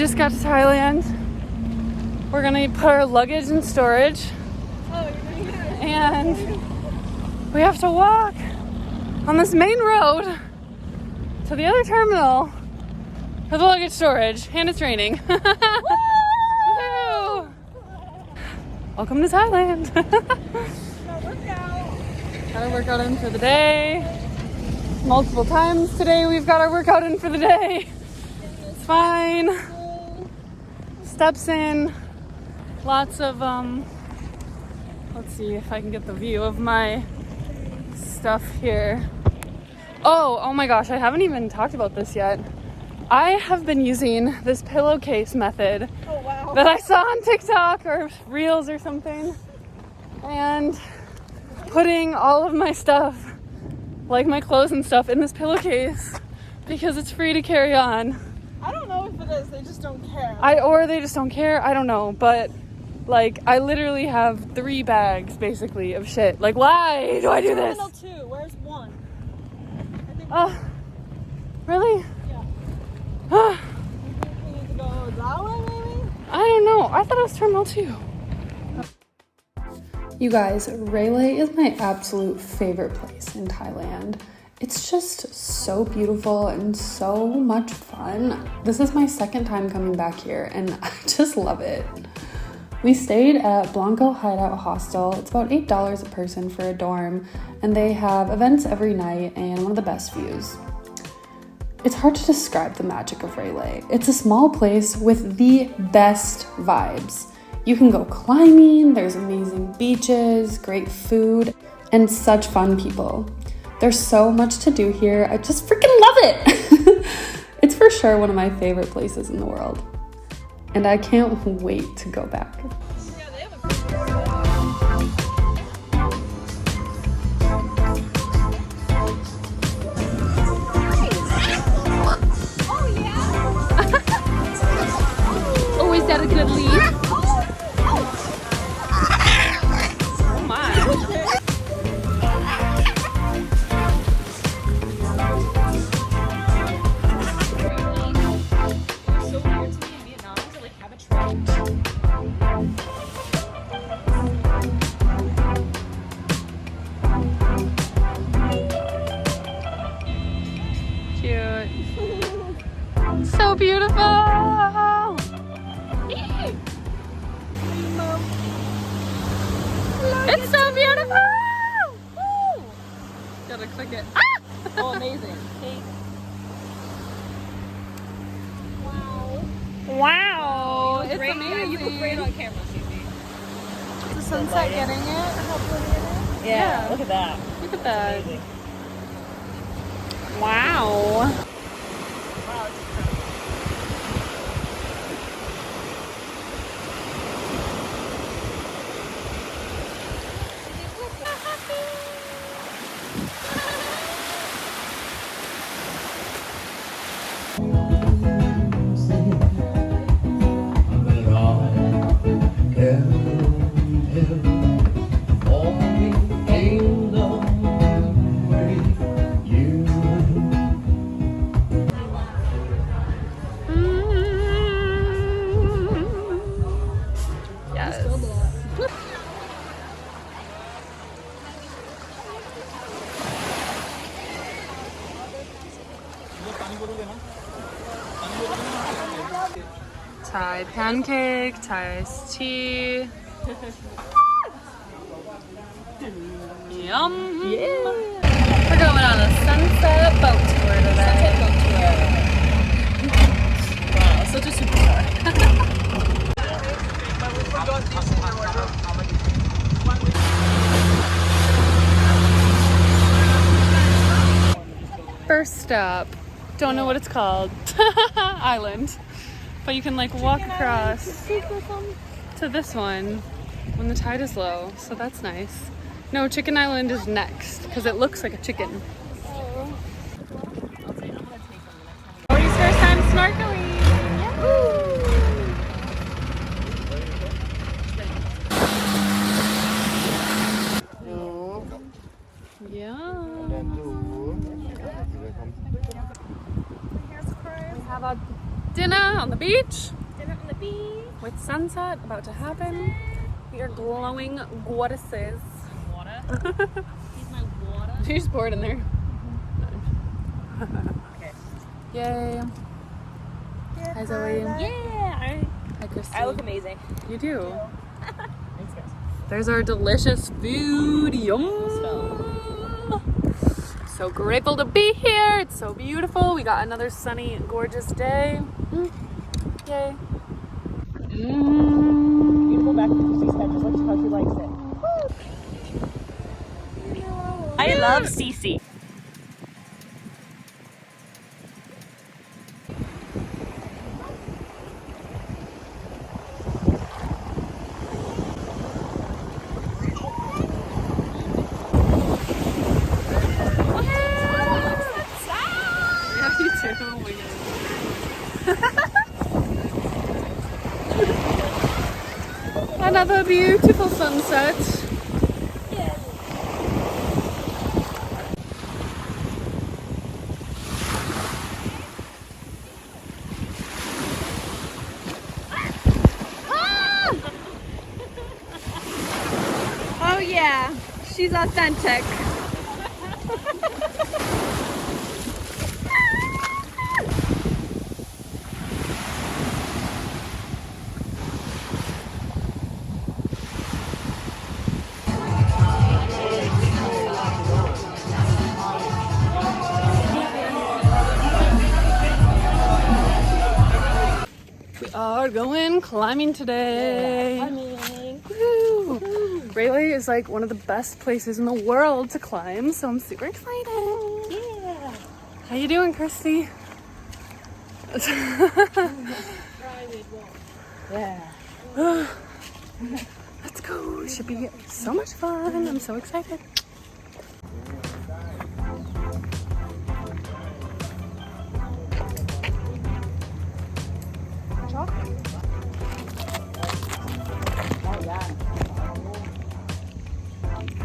just got to Thailand. We're gonna put our luggage in storage. And we have to walk on this main road to the other terminal for the luggage storage, and it's raining. Woo! Welcome to Thailand. Got our workout in for the day. Multiple times today we've got our workout in for the day. It's fine. Steps in. Lots of, let's see if I can get the view of my stuff here. Oh my gosh, I haven't even talked about this yet. I have been using this pillowcase method that I saw on TikTok or Reels or something, and putting all of my stuff, like my clothes and stuff, in this pillowcase because it's free to carry on. I don't know if it is, they just don't care. Or they just don't care, I don't know, but like I literally have 3 bags basically of shit. Like, why do I do this? Terminal 2, where's 1? Really? Yeah. We need to go that way maybe? I don't know. I thought it was Terminal 2. You guys, RAILAY is my absolute favorite place in Thailand. It's just so beautiful and so much fun. This is my second time coming back here and I just love it. We stayed at Blanco Hideout Hostel. It's about $8 a person for a dorm, and they have events every night and one of the best views. It's hard to describe the magic of RAILAY. It's a small place with the best vibes. You can go climbing, there's amazing beaches, great food, and such fun people. There's so much to do here. I just freaking love it. It's for sure one of my favorite places in the world. And I can't wait to go back. Oh, is that a good lead? Oh my. Cute. So beautiful. It's so beautiful. Woo. Gotta click it. Ah! Oh, amazing. Wow. It's great. amazing. Yeah, you look great on camera, Susie. Is the sunset getting it? How pretty it is. Yeah. Look at that. Look at that. Amazing. Wow. Wow, it's Thai pancake, Thai iced tea. Yum. Yeah. We're going on a sunset boat tour today. Wow, such a superstar. First stop. Don't know what it's called. Island. But you can like walk across to this one when the tide is low. So that's nice. No, Chicken Island is next because it looks like a chicken. Cody's first time snorkeling. Yeah. We have a dinner on the beach Dinner on the beach. with sunset about to happen. We are glowing goddesses. Water. Here's my water. You just pour it in there. Okay. Yay. Hi Zoe. Yeah. Hi Christy. I look amazing. You do. Thanks, guys. There's our delicious food. Yum. So grateful to be here. It's so beautiful. We got another sunny, gorgeous day. Yay. You go back to Cece's head just like how she likes it. I love Cece. Yeah, you too. Oh my God. Another beautiful sunset. Oh yeah, she's authentic. We are going climbing today. Climbing. Woo! RAILAY is like one of the best places in the world to climb, so I'm super excited. Yeah. How you doing, Christy? Yeah. Let's go. It should be so much fun. I'm so excited.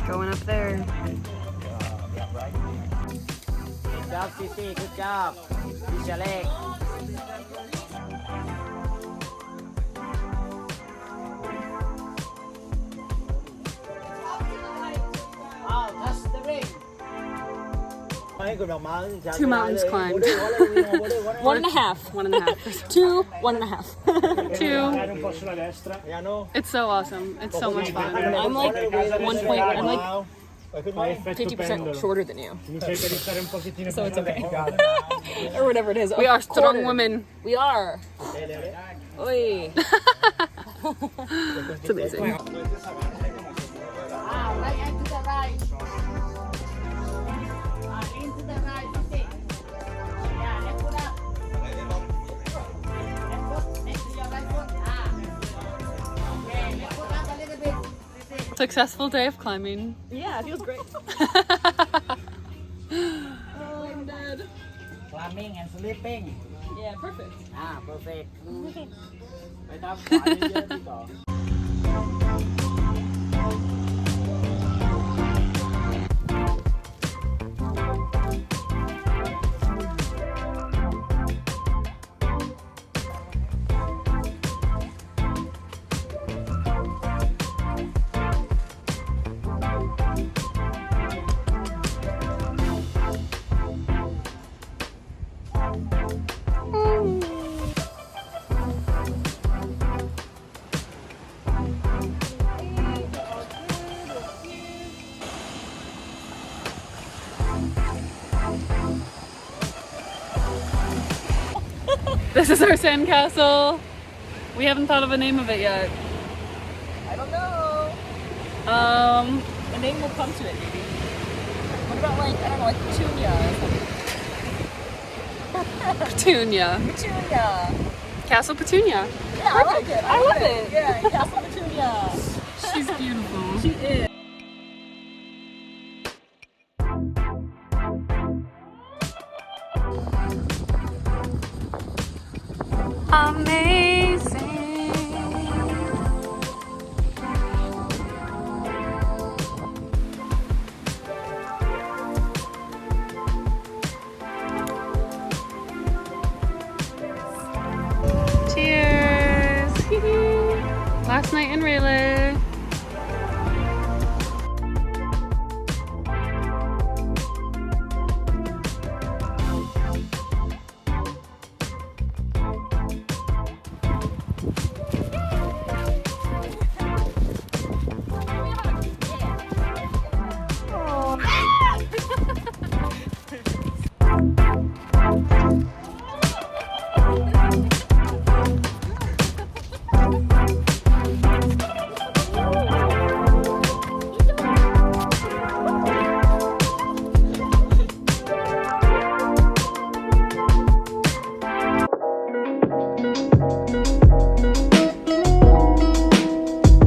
Going up there. Good job, Cece. Good job. Use your leg. Oh, touch the ring. 2 mountains climbed. 1.5. 1.5. 2, 1.5. 2. Piano. It's so awesome. It's so much fun. I'm like 1 point. I'm like 50% shorter than you. So it's okay. Or whatever it is. We are strong Quarter. women. We are. Oi. It's amazing. Right hand to the right. Into the right, Cece. Yeah, left foot up. Left foot next to your right foot. Okay, left foot up a little bit. Cece. Successful day of climbing. Yeah, it feels great. I'm dead. Climbing and sleeping. Yeah, perfect. Perfect. ไปทำขวาเยอะๆดีต่อ This is our sandcastle. We haven't thought of a name of it yet. I don't know. The name will come to it, maybe. What about like, I don't know, like Petunia or something? Petunia. Petunia. Castle Petunia. Yeah, I like it. I love it. Yeah, Castle Petunia. She's beautiful. She is. Amazing.